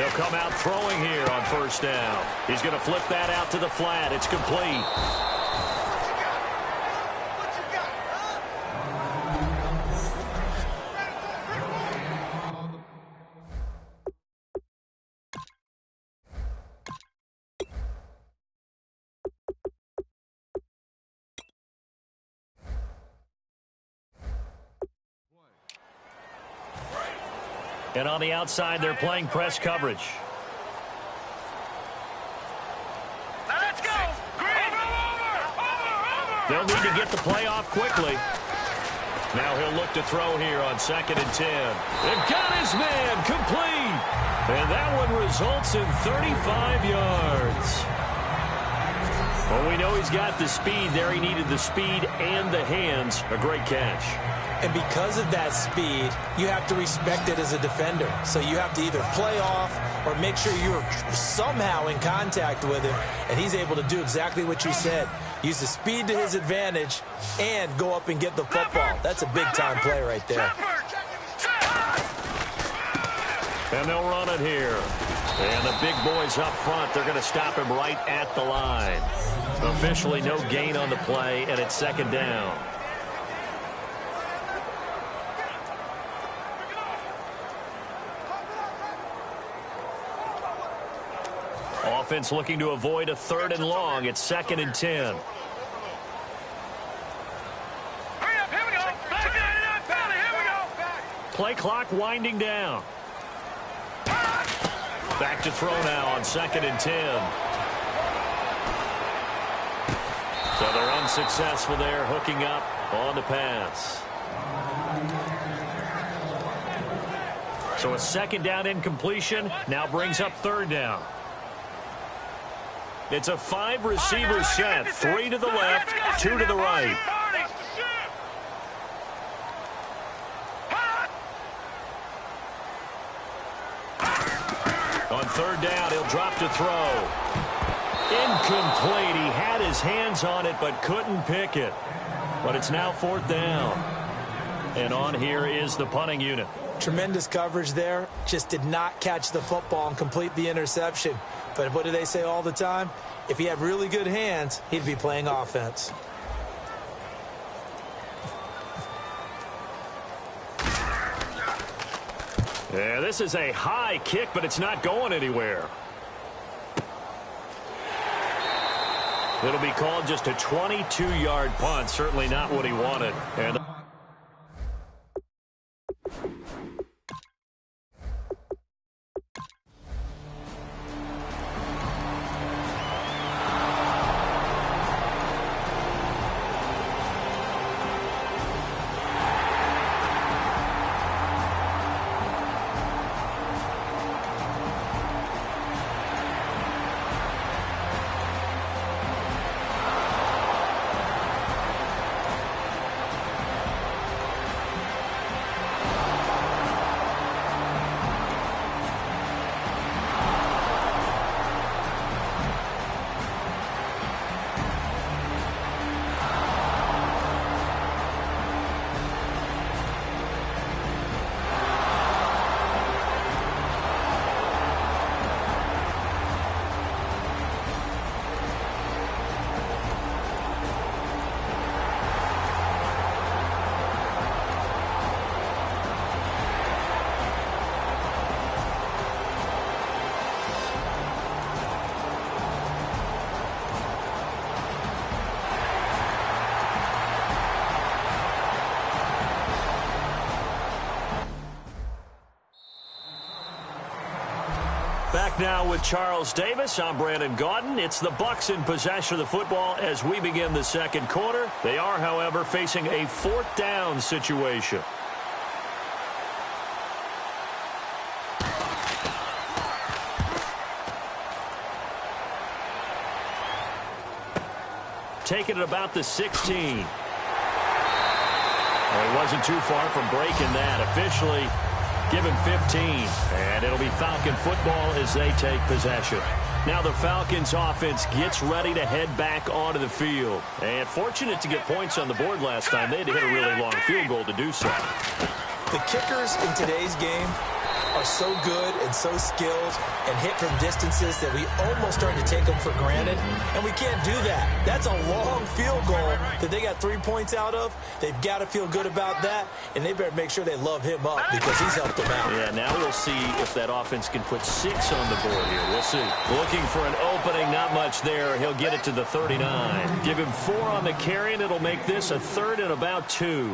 They'll come out throwing here on first down. He's going to flip that out to the flat. It's complete. And on the outside, they're playing press coverage. Now let's go. They'll need to get the play off quickly. Now he'll look to throw here on 2nd and 10. They've got his man complete. And that one results in 35 yards. Well, we know he's got the speed there. He needed the speed and the hands. A great catch. And because of that speed, you have to respect it as a defender. So you have to either play off or make sure you're somehow in contact with him. And he's able to do exactly what you said. Use the speed to his advantage and go up and get the football. That's a big-time play right there. And they'll run it here. And the big boys up front, they're going to stop him right at the line. Officially no gain on the play, and it's 2nd down. Offense looking to avoid a 3rd and long. It's 2nd and 10. Hurry up, here we go. Here we go. Play clock winding down. Back to throw now on 2nd and 10. So they're unsuccessful there, hooking up on the pass. So a 2nd down incompletion now brings up 3rd down. It's a 5-receiver set, 3 to the left, 2 to the right. On 3rd down, he'll drop to throw. Incomplete. He had his hands on it but couldn't pick it. But it's now 4th down. And on here is the punting unit. Tremendous coverage there. Just did not catch the football and complete the interception. But what do they say all the time? If he had really good hands, he'd be playing offense. Yeah, this is a high kick, but it's not going anywhere. It'll be called just a 22-yard punt. Certainly not what he wanted. And back now with Charles Davis. I'm Brandon Gaudin. It's the Bucs in possession of the football as we begin the 2nd quarter. They are, however, facing a 4th down situation. Taking it about the 16. Well, he wasn't too far from breaking that. Officially, give him 15. And it'll be Falcon football as they take possession. Now the Falcons offense gets ready to head back onto the field. And fortunate to get points on the board last time. They had to hit a really long field goal to do so. The kickers in today's game are so good and so skilled and hit from distances that we almost start to take them for granted, and we can't do that. That's a long field goal that they got 3 points out of. They've got to feel good about that, and they better make sure they love him up because he's helped them out. Yeah, now we'll see if that offense can put 6 on the board here. We'll see. Looking for an opening, not much there. He'll get it to the 39. Give him 4 on the carry, and it'll make this a 3rd and about 2.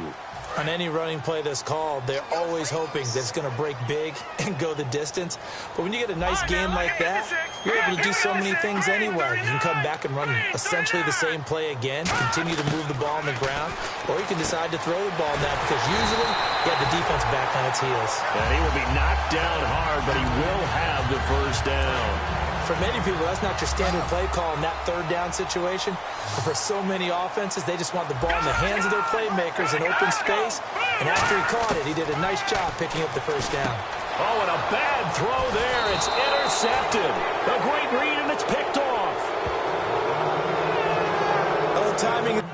On any running play that's called, they're always hoping that it's going to break big and go the distance. But when you get a nice game like that, you're able to do so many things anyway. You can come back and run essentially the same play again, continue to move the ball on the ground, or you can decide to throw the ball now because usually you have the defense back on its heels. And he will be knocked down hard, but he will have the first down. For many people, that's not your standard play call in that 3rd down situation. But for so many offenses, they just want the ball in the hands of their playmakers in open space. And after he caught it, he did a nice job picking up the first down. Oh, and a bad throw there. It's intercepted. A great read, and it's picked off. Oh, timing.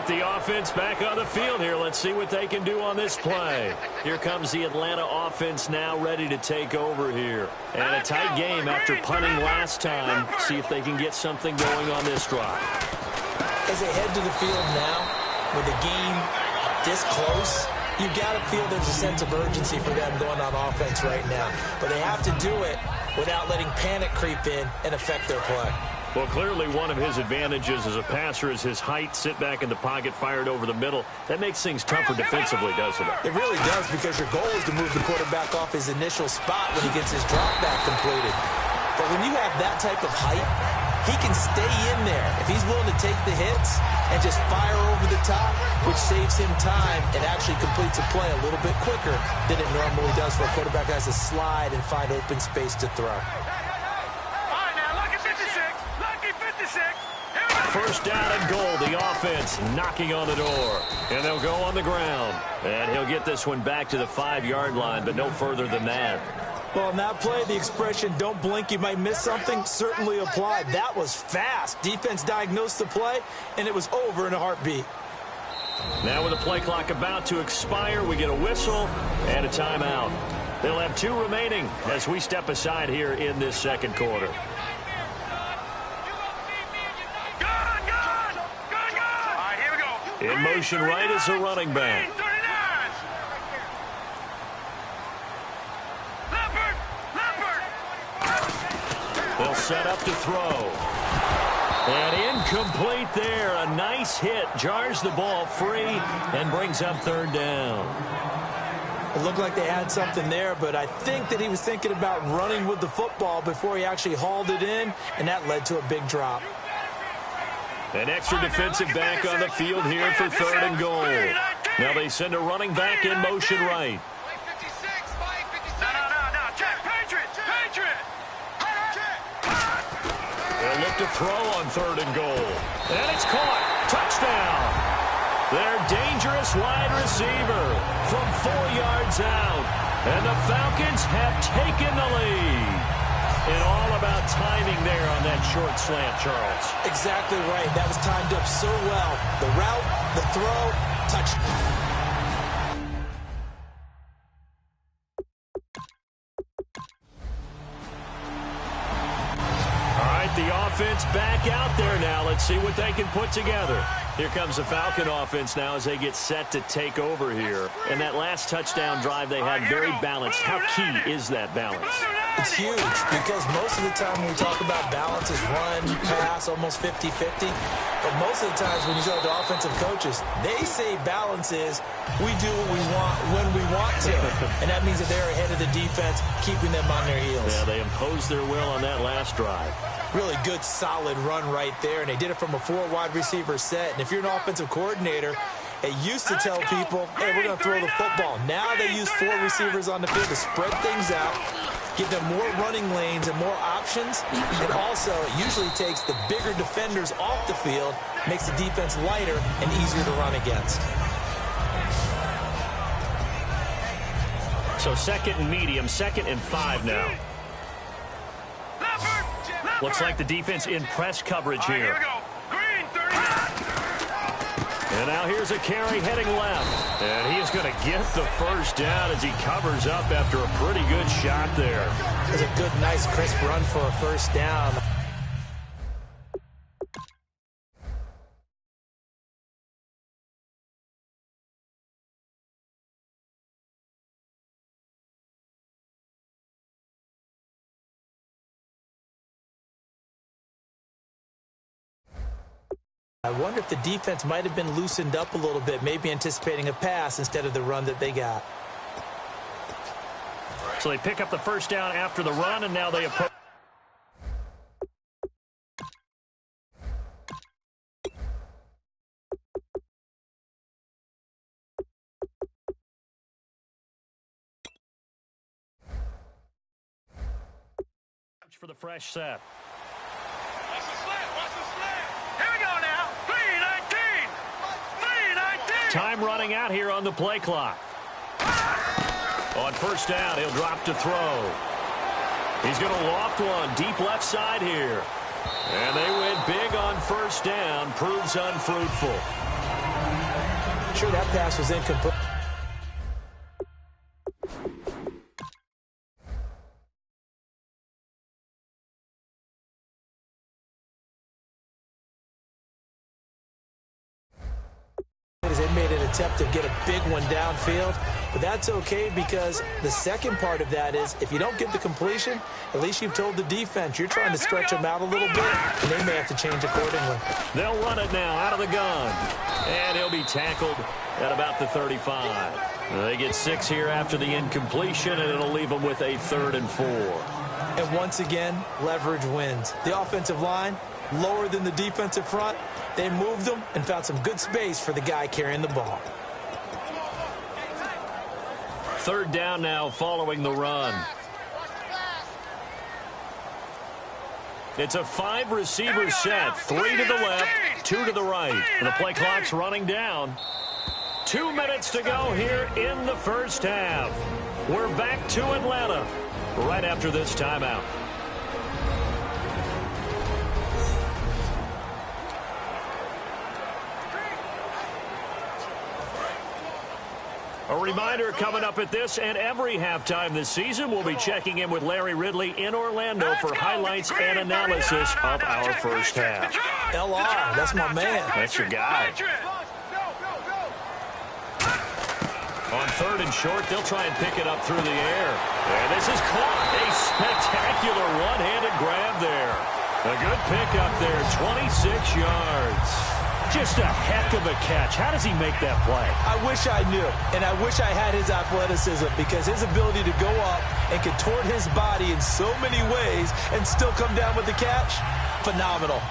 The offense back on the field here. Let's see what they can do on this play. Here comes the Atlanta offense now ready to take over here. And a tight game after punting last time. See if they can get something going on this drive. As they head to the field now, with the game this close, you've got to feel there's a sense of urgency for them going on offense right now. But they have to do it without letting panic creep in and affect their play. Well, clearly one of his advantages as a passer is his height, sit back in the pocket, fired over the middle. That makes things tougher defensively, doesn't it? It really does, because your goal is to move the quarterback off his initial spot when he gets his drop back completed. But when you have that type of height, he can stay in there if he's willing to take the hits and just fire over the top, which saves him time and actually completes a play a little bit quicker than it normally does for a quarterback who has to slide and find open space to throw. First down and goal. The offense knocking on the door. And they'll go on the ground. And he'll get this one back to the 5-yard line, but no further than that. Well, in that play, the expression, don't blink, you might miss something, certainly applied. That was fast. Defense diagnosed the play, and it was over in a heartbeat. Now with the play clock about to expire, we get a whistle and a timeout. They'll have 2 remaining as we step aside here in this second quarter. In motion right is the running back. They'll set up to throw. And incomplete there. A nice hit. Jars the ball free and brings up 3rd down. It looked like they had something there, but I think that he was thinking about running with the football before he actually hauled it in, and that led to a big drop. An extra defensive back on the field here for 3rd and goal. Now they send a running back in motion right. They'll look to throw on 3rd and goal. And it's caught. Touchdown. Their dangerous wide receiver from 4 yards out. And the Falcons have taken the lead. And all about timing there on that short slant, Charles. Exactly right. That was timed up so well. The route, the throw, touchdown. All right, the offense back out there now. Let's see what they can put together. Here comes the Falcon offense now as they get set to take over here. And that last touchdown drive they had very balanced. How key is that balance? It's huge, because most of the time when we talk about balance is run, pass, almost 50-50. But most of the times when you talk to offensive coaches, they say balance is we do what we want when we want to. And that means that they're ahead of the defense, keeping them on their heels. Yeah, they imposed their will on that last drive. Really good, solid run right there. And they did it from a 4 wide receiver set. And if you're an offensive coordinator, they used to tell people, hey, we're going to throw the football. Now they use 4 receivers on the field to spread things out, give them more running lanes and more options. And also, it usually takes the bigger defenders off the field, makes the defense lighter and easier to run against. So second and medium, 2nd and 5 now. Looks like the defense in press coverage here. Here we go. Green, 30. And now here's a carry heading left. And he is going to get the first down as he covers up after a pretty good shot there. It's a good, nice, crisp run for a first down. I wonder if the defense might have been loosened up a little bit, maybe anticipating a pass instead of the run that they got. So they pick up the first down after the run, and now they approach. For the fresh set. Watch the slant. Watch the slant. Here we go now. 3:19. 3:19. Time running out here on the play clock. On first down, he'll drop to throw. He's going to loft one deep left side here. And they win big on first down. Proves unfruitful. Sure, that pass was incomplete. They made an attempt to get a big one downfield, but that's okay because the second part of that is if you don't get the completion, at least you've told the defense you're trying to stretch them out a little bit, and they may have to change accordingly. They'll run it now out of the gun, and he'll be tackled at about the 35. They get 6 here after the incompletion, and it'll leave them with a 3rd and 4. And once again, leverage wins. The offensive line, lower than the defensive front. They moved them and found some good space for the guy carrying the ball. 3rd down now following the run. It's a 5-receiver set. 3 to the left, 2 to the right. The play clock's running down. 2 minutes to go here in the first half. We're back to Atlanta right after this timeout. A reminder coming up at this and every halftime this season, we'll be checking in with Larry Ridley in Orlando for highlights and analysis of our first half. LR, that's my man. That's your guy. On 3rd and short, they'll try and pick it up through the air. And this is caught. A spectacular one-handed grab there. A good pickup there, 26 yards. Just a heck of a catch. How does he make that play? I wish I knew, and I wish I had his athleticism because his ability to go up and contort his body in so many ways and still come down with the catch, phenomenal.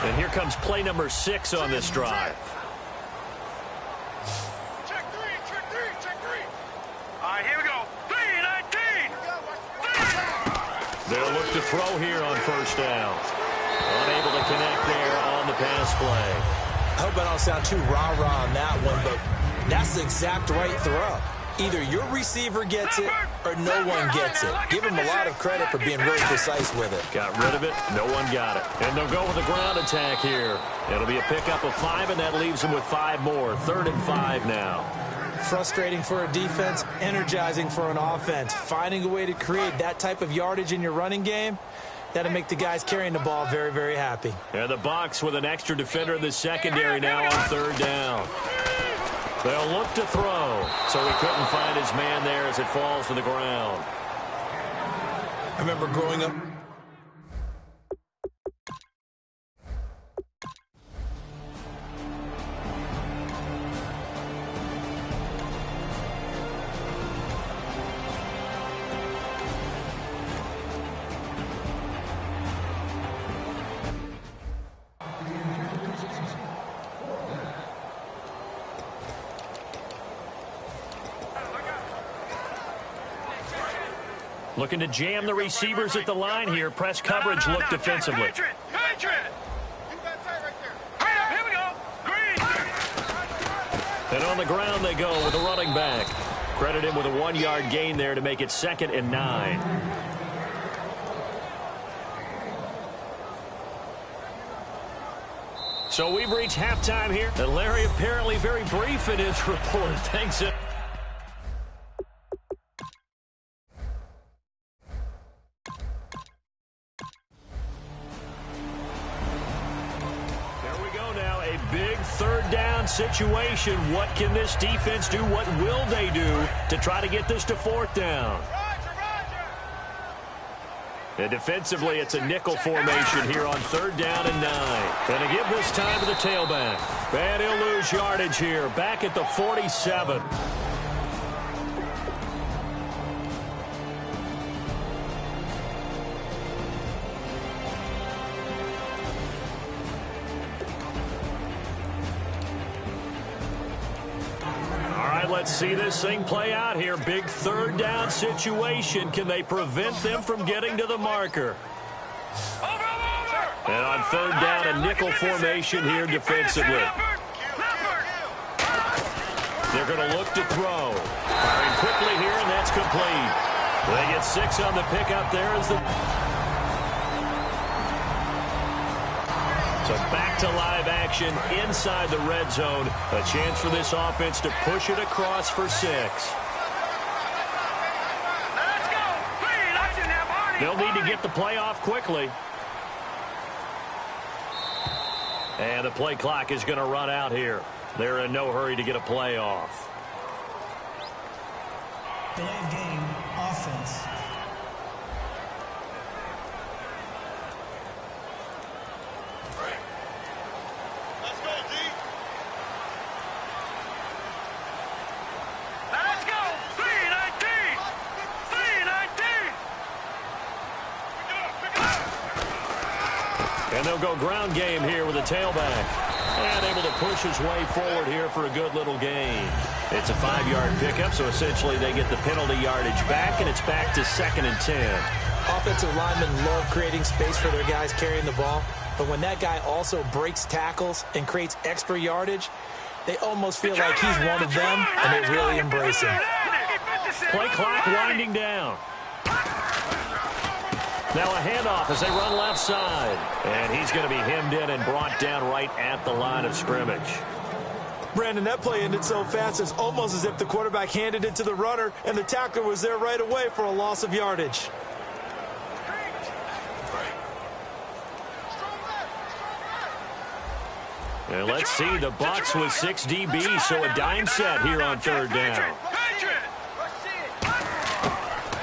And here comes play number 6 on this drive. Check three. All right, here we go. 3:19. They'll look to throw here on first down. Unable to connect there on the pass play. I hope I don't sound too rah-rah on that one, but that's the exact right throw. Either your receiver gets it or no one gets it. Give him a lot of credit for being really precise with it. Got rid of it. No one got it. And they'll go with a ground attack here. It'll be a pickup of 5, and that leaves them with 5 more. 3rd and 5 now. Frustrating for a defense, energizing for an offense. Finding a way to create that type of yardage in your running game, that'll make the guys carrying the ball very, very happy. And the Bucs with an extra defender in the secondary now on 3rd down. They'll look to throw. So he couldn't find his man there as it falls to the ground. I remember growing up. Looking to jam the receivers at the line here. Press coverage look defensively. Here we go. Green. And on the ground they go with a running back. Credit him with a 1-yard gain there to make it 2nd and 9. So we've reached halftime here. And Larry apparently very brief in his report. Thanks. There we go now. A big 3rd down situation. What can this defense do? What will they do to try to get this to 4th down? And defensively, it's a nickel formation here on 3rd down and 9. And to give this time to the tailback. And he'll lose yardage here, back at the 47. Let's see this thing play out here. Big 3rd down situation. Can they prevent them from getting to the marker? And on 3rd down, a nickel formation here defensively. They're going to look to throw. Firing quickly here, and that's complete. They get 6 on the pickup there as the... So back to live action inside the red zone. A chance for this offense to push it across for 6. They'll need to get the play off quickly. And the play clock is going to run out here. They're in no hurry to get a play off. Delay of game, offense. And they'll go ground game here with a tailback. And able to push his way forward here for a good little gain. It's a 5-yard pickup, so essentially they get the penalty yardage back, and it's back to 2nd and 10. Offensive linemen love creating space for their guys carrying the ball. But when that guy also breaks tackles and creates extra yardage, they almost feel like he's one of them, and they really embrace him. Play clock winding down. Now a handoff as they run left side. And he's going to be hemmed in and brought down right at the line of scrimmage. Brandon, that play ended so fast, it's almost as if the quarterback handed it to the runner, and the tackler was there right away for a loss of yardage. And let's see, the Bucs with 6 DBs, so a dime set here on 3rd down.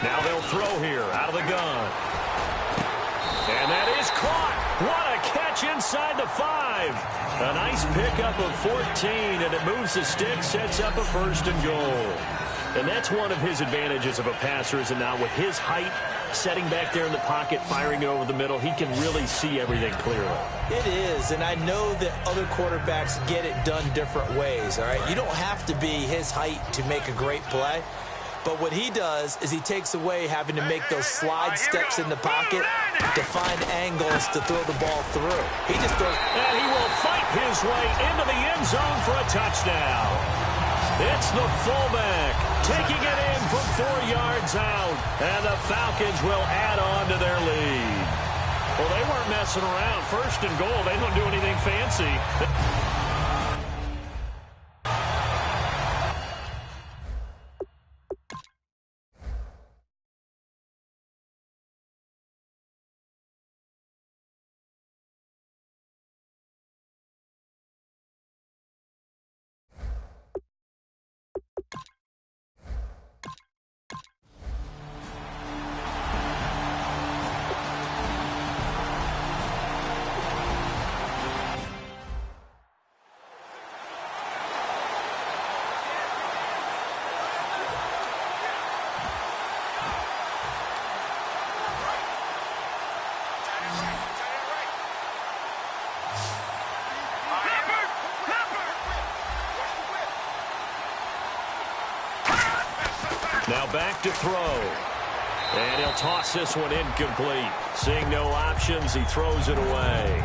Now they'll throw here out of the gun. And that is caught. What a catch inside the 5. A nice pickup of 14, and it moves the stick, sets up a 1st and goal. And that's one of his advantages of a passer, is it not? With his height, setting back there in the pocket, firing it over the middle, he can really see everything clearly. It is, and I know that other quarterbacks get it done different ways, all right? You don't have to be his height to make a great play. But what he does is he takes away having to make those slide steps in the pocket to find angles to throw the ball through. He just throws. And he will fight his way into the end zone for a touchdown. It's the fullback taking it in from 4 yards out. And the Falcons will add on to their lead. Well, they weren't messing around. 1st and goal. They don't do anything fancy. Now back to throw. And he'll toss this one incomplete. Seeing no options, he throws it away.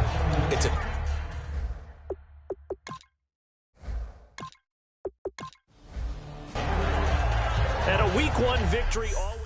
Week 1 victory always...